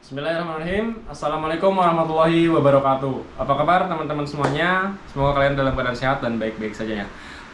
Bismillahirrahmanirrahim. Assalamualaikum warahmatullahi wabarakatuh. Apa kabar teman-teman semuanya? Semoga kalian dalam keadaan sehat dan baik-baik saja ya.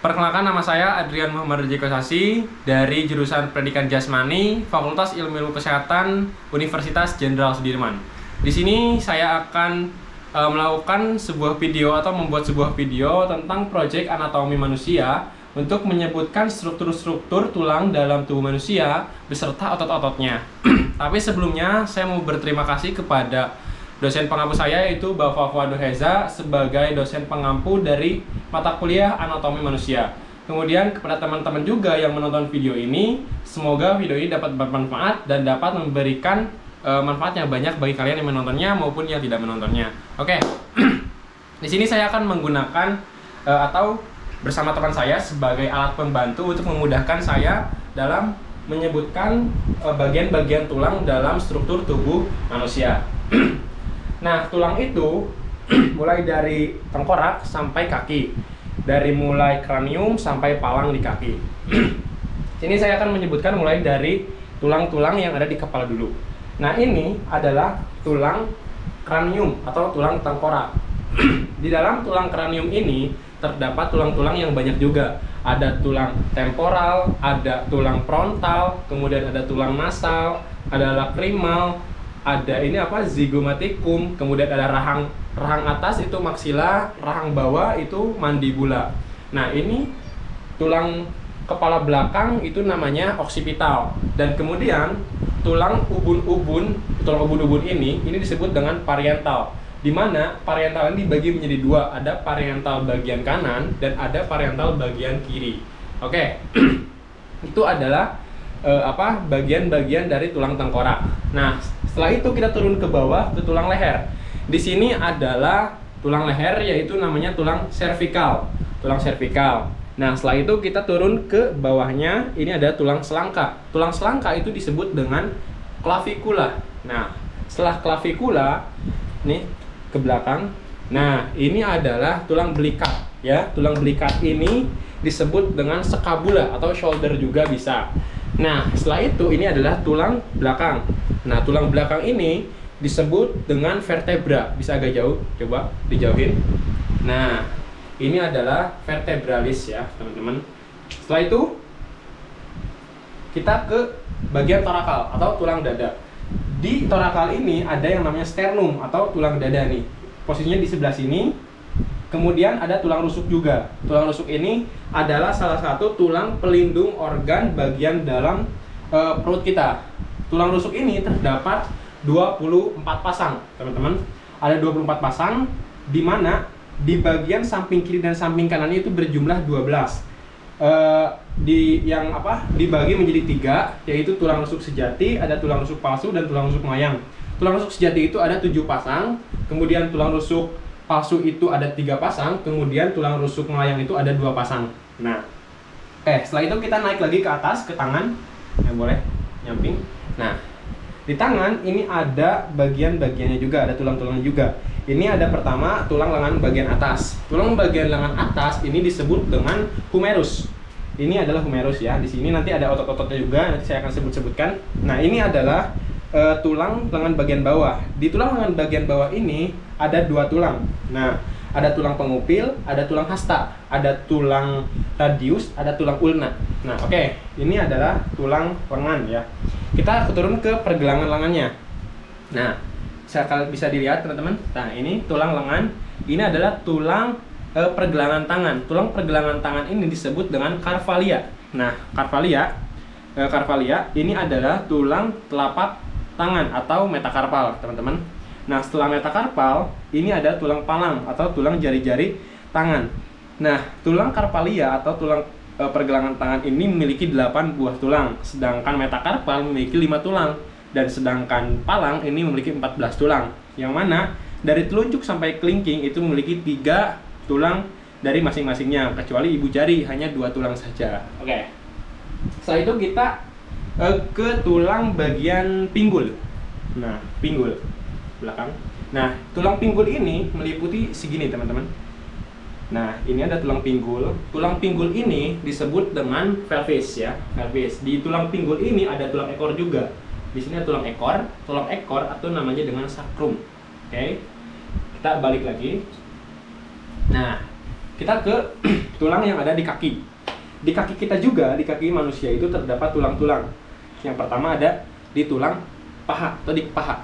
Perkenalkan, nama saya Adrian Muhammad Rejeko Sasi dari jurusan Pendidikan Jasmani, Fakultas Ilmu Kesehatan, Universitas Jenderal Sudirman. Di sini saya akan melakukan sebuah video atau membuat sebuah video tentang proyek anatomi manusia untuk menyebutkan struktur-struktur tulang dalam tubuh manusia beserta otot-ototnya. Tapi sebelumnya saya mau berterima kasih kepada dosen pengampu saya, yaitu Bapak Fuad Heza, sebagai dosen pengampu dari mata kuliah anatomi manusia. Kemudian kepada teman-teman juga yang menonton video ini, semoga video ini dapat bermanfaat dan dapat memberikan manfaat yang banyak bagi kalian yang menontonnya maupun yang tidak menontonnya. Oke. Di sini saya akan menggunakan atau bersama teman saya sebagai alat pembantu untuk memudahkan saya dalam menyebutkan bagian-bagian tulang dalam struktur tubuh manusia. Nah, tulang itu mulai dari tengkorak sampai kaki, dari mulai kranium sampai palang di kaki. Sini saya akan menyebutkan mulai dari tulang-tulang yang ada di kepala dulu. Nah, ini adalah tulang kranium atau tulang tengkorak. Di dalam tulang kranium ini terdapat tulang-tulang yang banyak juga. Ada tulang temporal, ada tulang frontal, kemudian ada tulang nasal, ada lacrimal, ada ini apa, zygomaticum, kemudian ada rahang atas itu maksila, rahang bawah itu mandibula. Nah, ini tulang kepala belakang itu namanya occipital, dan kemudian tulang ubun-ubun ini disebut dengan parietal, di mana parietal ini dibagi menjadi dua, ada parietal bagian kanan dan ada parietal bagian kiri. Oke. Itu adalah bagian-bagian dari tulang tengkorak. Nah, setelah itu kita turun ke bawah ke tulang leher. Di sini adalah tulang leher, yaitu namanya tulang servikal. Tulang servikal. Nah, setelah itu kita turun ke bawahnya, ini ada tulang selangka. Tulang selangka itu disebut dengan clavikula. Nah, setelah clavikula, nih ke belakang. Nah, ini adalah tulang belikat ya. Tulang belikat ini disebut dengan scapula atau shoulder juga bisa. Nah, setelah itu ini adalah tulang belakang. Nah, tulang belakang ini disebut dengan vertebra. Bisa agak jauh, coba dijauhin. Nah, ini adalah vertebralis ya, teman-teman. Setelah itu kita ke bagian torakal atau tulang dada. Di torakal ini ada yang namanya sternum atau tulang dada nih. Posisinya di sebelah sini. Kemudian ada tulang rusuk juga. Tulang rusuk ini adalah salah satu tulang pelindung organ bagian dalam perut kita. Tulang rusuk ini terdapat 24 pasang, teman-teman. Ada 24 pasang, di mana di bagian samping kiri dan samping kanan itu berjumlah 12. Dibagi menjadi 3, yaitu tulang rusuk sejati, ada tulang rusuk palsu, dan tulang rusuk melayang. Tulang rusuk sejati itu ada 7 pasang, kemudian tulang rusuk palsu itu ada 3 pasang, kemudian tulang rusuk melayang itu ada 2 pasang. Nah, setelah itu kita naik lagi ke atas, ke tangan, yang boleh nyamping. Nah, di tangan ini ada bagian-bagiannya juga, ada tulang-tulangnya juga. Ini ada pertama tulang lengan bagian atas. Tulang bagian lengan atas ini disebut dengan humerus. Ini adalah humerus ya. Di sini nanti ada otot-ototnya juga, nanti saya akan sebutkan. Nah, ini adalah tulang lengan bagian bawah. Di tulang lengan bagian bawah ini ada 2 tulang. Nah, ada tulang pengupil, ada tulang hasta, ada tulang radius, ada tulang ulna. Nah, oke. Ini adalah tulang lengan ya. Kita turun ke pergelangan lengannya. Nah, bisa dilihat teman-teman. Nah, ini tulang lengan. Ini adalah tulang pergelangan tangan. Tulang pergelangan tangan ini disebut dengan carvalia. Nah, carvalia ini adalah tulang telapak tangan atau metakarpal, teman-teman. Nah, setelah metakarpal, ini ada tulang palang atau tulang jari-jari tangan. Nah, tulang carvalia atau tulang pergelangan tangan ini memiliki 8 buah tulang, sedangkan metakarpal memiliki 5 tulang. Dan sedangkan palang ini memiliki 14 tulang, yang mana dari telunjuk sampai kelingking itu memiliki 3 tulang dari masing-masingnya, kecuali ibu jari hanya 2 tulang saja. Oke. Setelah itu kita ke tulang bagian pinggul. Nah, pinggul belakang. Nah, tulang pinggul ini meliputi segini, teman-teman. Nah, ini ada tulang pinggul. Tulang pinggul ini disebut dengan pelvis ya, pelvis. Di tulang pinggul ini ada tulang ekor juga. Di sini ada tulang ekor. Tulang ekor atau namanya dengan sacrum. Oke. Kita balik lagi. Nah, kita ke tulang yang ada di kaki. Di kaki kita juga, di kaki manusia itu terdapat tulang-tulang. Yang pertama ada di tulang paha atau di paha.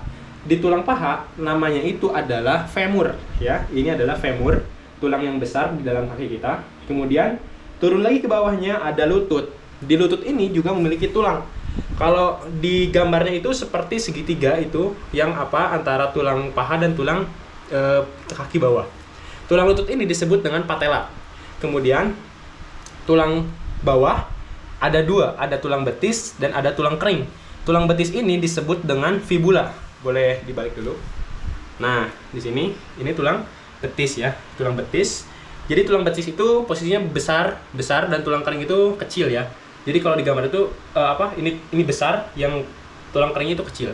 Di tulang paha namanya itu adalah femur, ya. Ini adalah femur, tulang yang besar di dalam kaki kita. Kemudian turun lagi ke bawahnya ada lutut. Di lutut ini juga memiliki tulang. Kalau di gambarnya itu seperti segitiga itu yang apa antara tulang paha dan tulang kaki bawah. Tulang lutut ini disebut dengan patella. Kemudian tulang bawah ada dua, ada tulang betis dan ada tulang kering. Tulang betis ini disebut dengan fibula. Boleh dibalik dulu. Nah, di sini ini tulang betis ya, tulang betis. Jadi tulang betis itu posisinya besar dan tulang kering itu kecil ya. Jadi kalau di gambar itu ini besar, yang tulang keringnya itu kecil.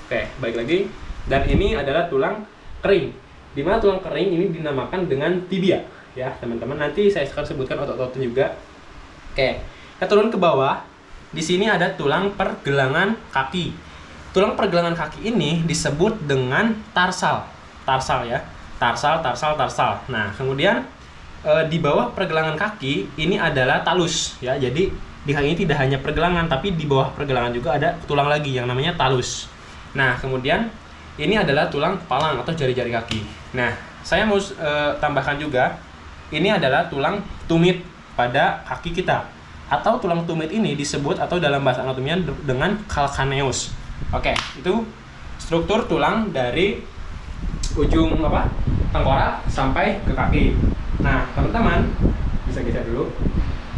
Oke, baik lagi. Dan ini adalah tulang kering. Di mana tulang kering ini dinamakan dengan tibia ya, teman-teman. Nanti saya akan sebutkan otot-ototnya juga. Oke, kita turun ke bawah. Di sini ada tulang pergelangan kaki. Tulang pergelangan kaki ini disebut dengan tarsal. Tarsal ya. Tarsal. Nah, kemudian di bawah pergelangan kaki ini adalah talus ya. Jadi di kaki ini tidak hanya pergelangan, tapi di bawah pergelangan juga ada tulang lagi yang namanya talus. Nah, kemudian ini adalah tulang palang atau jari-jari kaki. Nah, saya mau tambahkan juga, ini adalah tulang tumit pada kaki kita. Atau tulang tumit ini disebut atau dalam bahasa anatominya dengan calcaneus. Oke, itu struktur tulang dari ujung tengkorak sampai ke kaki. Nah, teman-teman bisa geser dulu.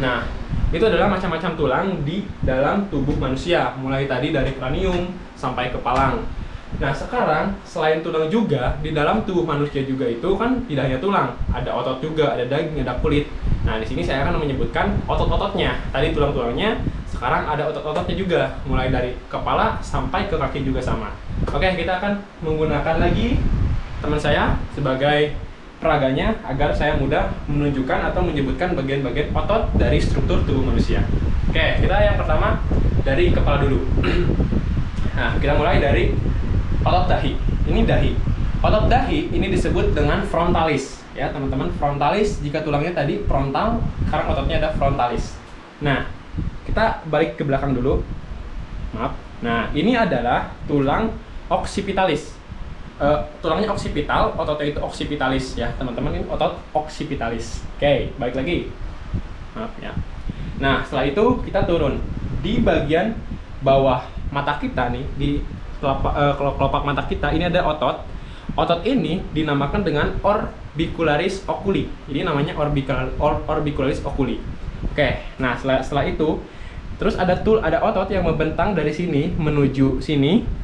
Nah, itu adalah macam-macam tulang di dalam tubuh manusia, mulai tadi dari kranium sampai ke palang. Nah, sekarang selain tulang juga, di dalam tubuh manusia juga itu kan tidak hanya tulang, ada otot juga, ada daging, ada kulit. Nah, di sini saya akan menyebutkan otot-ototnya. Tadi tulang-tulangnya, sekarang ada otot-ototnya juga, mulai dari kepala sampai ke kaki juga sama. Oke, kita akan menggunakan lagi teman saya sebagai peraganya agar saya mudah menunjukkan atau menyebutkan bagian-bagian otot dari struktur tubuh manusia. Oke, kita yang pertama dari kepala dulu. Nah, kita mulai dari otot dahi. Ini dahi. Otot dahi ini disebut dengan frontalis. Ya, teman-teman, frontalis jika tulangnya tadi frontal, sekarang ototnya ada frontalis. Nah, kita balik ke belakang dulu. Maaf. Nah, ini adalah tulang occipitalis. Tulangnya occipital, ototnya itu occipitalis ya, teman-teman, ini otot occipitalis. Oke, balik lagi. Maaf ya. Nah, setelah itu kita turun di bagian bawah mata kita nih, di kelopak mata kita ini ada otot. Otot ini dinamakan dengan orbicularis oculi. Ini namanya orbicularis oculi. Oke, nah setelah itu terus ada otot yang membentang dari sini menuju sini.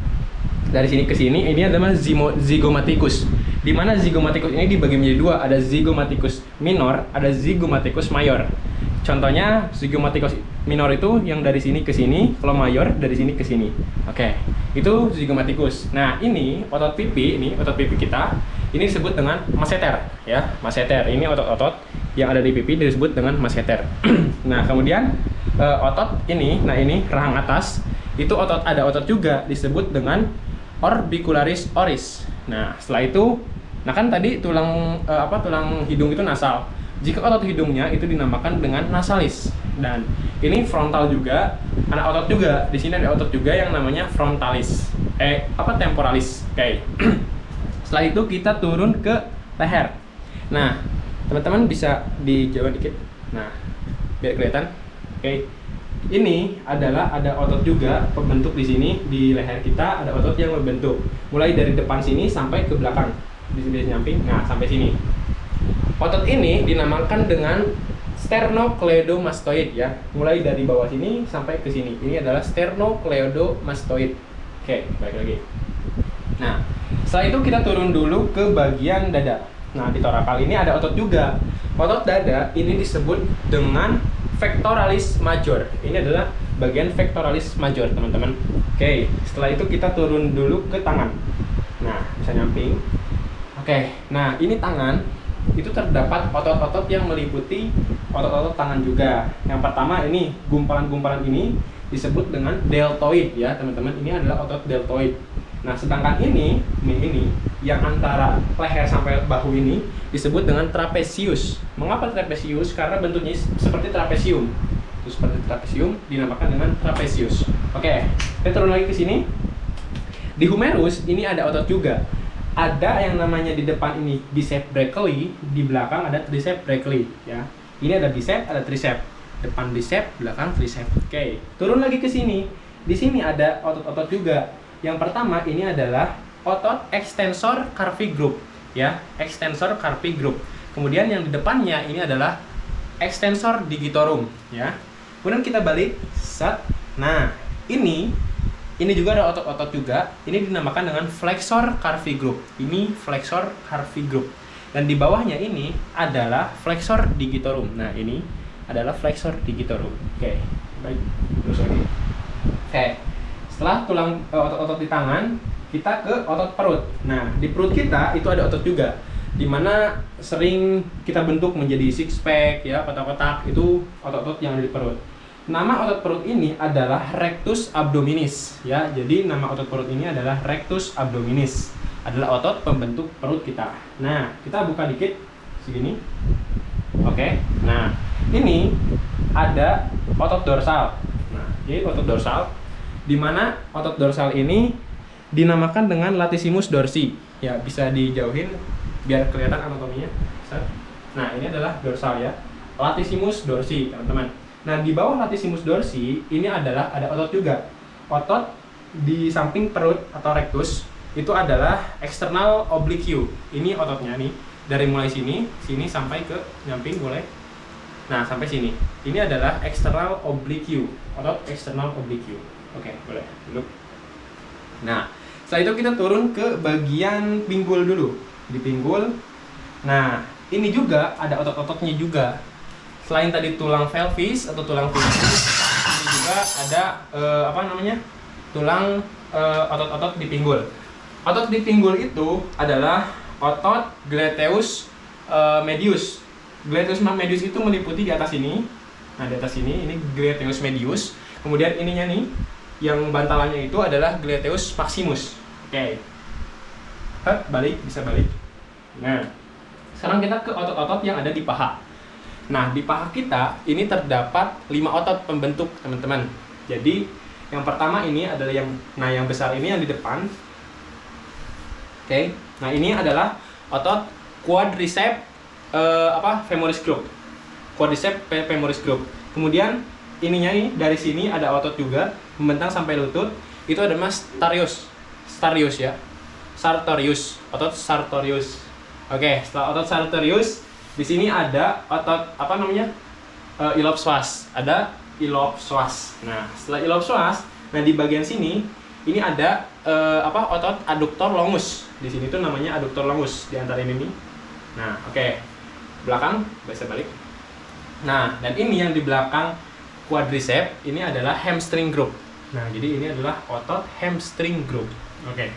Dari sini ke sini, ini adalah zygomaticus. Di mana zygomaticus ini dibagi menjadi dua, ada zygomaticus minor, ada zygomaticus mayor. Contohnya zygomaticus minor itu yang dari sini ke sini, kalau mayor dari sini ke sini. Oke, itu zygomaticus. Nah, ini otot pipi, kita, ini disebut dengan masseter, ya, masseter. Ini otot-otot yang ada di pipi disebut dengan masseter. Nah, kemudian otot ini, nah ini rahang atas, itu ada otot juga disebut dengan orbicularis oris. Nah, setelah itu, nah kan tadi tulang hidung itu nasal. Jika otot hidungnya itu dinamakan dengan nasalis. Dan ini frontal juga, ada otot juga. Di sini ada otot juga yang namanya frontalis. Temporalis. Oke. Setelah itu kita turun ke leher. Nah, teman-teman bisa dijauh dikit. Nah, biar kelihatan. Oke. Ini adalah ada otot juga pembentuk di sini di leher kita, ada otot yang membentuk mulai dari depan sini sampai ke belakang di sini nyamping. Nah, sampai sini. Otot ini dinamakan dengan sternocleidomastoid ya. Mulai dari bawah sini sampai ke sini. Ini adalah sternocleidomastoid. Oke, balik lagi. Nah, setelah itu kita turun dulu ke bagian dada. Nah, di torakal ini ada otot juga. Otot dada ini disebut dengan pectoralis major. Ini adalah bagian pectoralis major, teman-teman. Oke, setelah itu kita turun dulu ke tangan. Nah, bisa nyamping. Oke, nah ini tangan. Itu terdapat otot-otot yang meliputi otot-otot tangan juga. Yang pertama ini gumpalan-gumpalan ini disebut dengan deltoid ya teman-teman. Ini adalah otot deltoid. Nah, sedangkan ini yang antara leher sampai bahu ini disebut dengan trapezius. Mengapa trapezius? Karena bentuknya seperti trapesium. Itu seperti trapesium, dinamakan dengan trapezius. Oke, kita turun lagi ke sini. Di humerus ini ada otot juga. Ada yang namanya di depan ini bicep brachii, di belakang ada tricep brachii ya. Ini ada bicep, ada tricep. Depan bicep, belakang tricep. Oke, turun lagi ke sini. Di sini ada otot-otot juga. Yang pertama ini adalah otot extensor carpi group ya, extensor carpi group. Kemudian yang di depannya ini adalah extensor digitorum ya. Kemudian kita balik set. Nah, ini juga ada otot-otot juga. Ini dinamakan dengan flexor carpi group. Ini flexor carpi group. Dan di bawahnya ini adalah flexor digitorum. Nah, ini adalah flexor digitorum. Oke, baik. Terus lagi. Oke. Setelah tulang otot-otot di tangan, kita ke otot perut. Nah, di perut kita itu ada otot juga, dimana sering kita bentuk menjadi six pack ya, kotak-kotak. Itu otot-otot yang ada di perut. Nama otot perut ini adalah rectus abdominis ya. Jadi nama otot perut ini adalah rectus abdominis. Adalah otot pembentuk perut kita. Nah, kita buka dikit segini. Oke. Nah, ini ada otot dorsal. Nah, jadi otot dorsal, di mana otot dorsal ini dinamakan dengan latissimus dorsi. Ya, bisa dijauhin biar kelihatan anatominya. Nah, ini adalah dorsal ya. Latissimus dorsi, teman-teman. Nah, di bawah latissimus dorsi ini adalah ada otot juga. Otot di samping perut atau rectus itu adalah external oblique. Ini ototnya nih, dari mulai sini sampai ke nyamping boleh. Nah, sampai sini. Ini adalah external oblique, otot external oblique. Oke, boleh duduk. Nah, setelah itu kita turun ke bagian pinggul dulu. Di pinggul. Nah, ini juga ada otot-ototnya juga. Selain tadi tulang pelvis atau tulang punggung, ini juga ada tulang otot-otot di pinggul. Otot di pinggul itu adalah otot gluteus medius. Gluteus medius itu meliputi di atas ini. Nah, di atas ini gluteus medius. Kemudian ininya nih, yang bantalannya itu adalah gluteus maximus. Oke. Balik, bisa balik. Nah, sekarang kita ke otot-otot yang ada di paha. Nah, di paha kita ini terdapat 5 otot pembentuk, teman-teman. Jadi, yang pertama ini adalah yang besar ini yang di depan. Oke. Nah, ini adalah otot quadricep femoris group. Quadricep femoris group. Kemudian ininya nih, dari sini ada otot juga membentang sampai lutut. Itu ada Sartorius ya. Sartorius, otot Sartorius. Oke, setelah otot Sartorius, di sini ada otot iliopsoas. Ada iliopsoas. Nah, setelah iliopsoas, nah di bagian sini ini ada otot adduktor longus. Di sini tuh namanya adduktor longus di antara ini nih. Nah, oke. Belakang, bisa balik. Nah, dan ini yang di belakang quadricep ini adalah hamstring group. Nah, jadi ini adalah otot hamstring group. Oke.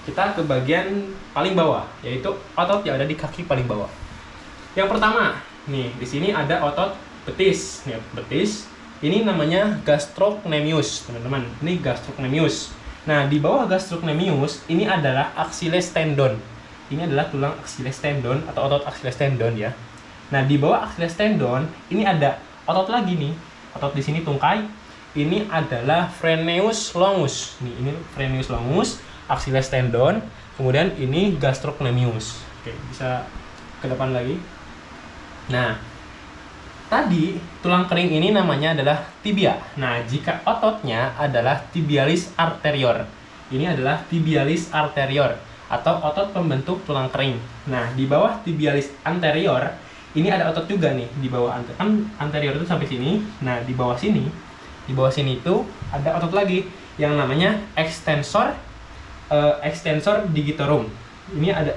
Kita ke bagian paling bawah, yaitu otot yang ada di kaki paling bawah. Yang pertama, nih di sini ada otot betis. Nih, betis. Ini namanya gastrocnemius, teman-teman. Ini gastrocnemius. Nah, di bawah gastrocnemius ini adalah Achilles tendon. Ini adalah tulang Achilles tendon atau otot Achilles tendon ya. Nah, di bawah Achilles tendon ini ada otot lagi nih. Otot di sini tungkai. Ini adalah Freneus longus. Nih, ini Freneus longus, Achilles tendon, kemudian ini gastrocnemius. Oke, bisa ke depan lagi. Nah, tadi tulang kering ini namanya adalah tibia. Nah, jika ototnya adalah tibialis anterior. Ini adalah tibialis anterior atau otot pembentuk tulang kering. Nah, di bawah tibialis anterior ini ada otot juga nih di bawah anterior itu sampai sini. Nah, di bawah sini itu ada otot lagi yang namanya extensor digitorum. Ini ada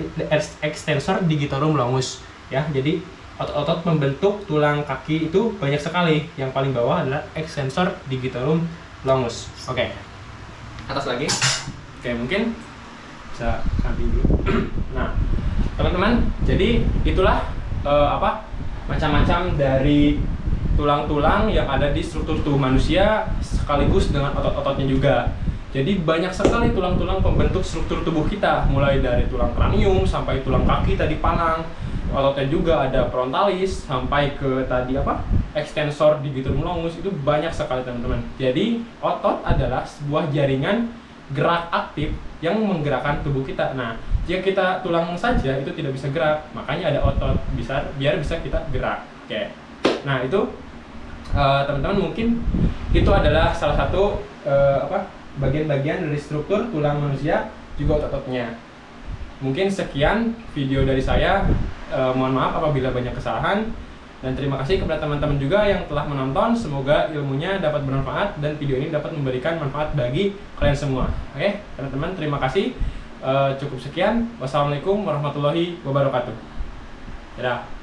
extensor digitorum longus ya. Jadi otot-otot membentuk tulang kaki itu banyak sekali. Yang paling bawah adalah extensor digitorum longus. Oke. Atas lagi. Oke, mungkin bisa samping dulu. Nah, teman-teman, jadi itulah macam-macam dari tulang-tulang yang ada di struktur tubuh manusia sekaligus dengan otot-ototnya juga. Jadi banyak sekali tulang-tulang pembentuk struktur tubuh kita, mulai dari tulang kranium sampai tulang kaki tadi palang. Ototnya juga ada frontalis sampai ke tadi extensor digitorum longus, itu banyak sekali teman-teman. Jadi otot adalah sebuah jaringan gerak aktif yang menggerakkan tubuh kita. Nah, jika kita tulang saja itu tidak bisa gerak, makanya ada otot biar bisa kita gerak. Oke. Nah, itu teman-teman mungkin itu adalah salah satu bagian-bagian dari struktur tulang manusia, juga otot-ototnya. Mungkin sekian video dari saya. Mohon maaf apabila banyak kesalahan, dan terima kasih kepada teman-teman juga yang telah menonton. Semoga ilmunya dapat bermanfaat dan video ini dapat memberikan manfaat bagi kalian semua. Oke, teman-teman, terima kasih. Cukup sekian. Wassalamualaikum warahmatullahi wabarakatuh. Dadah.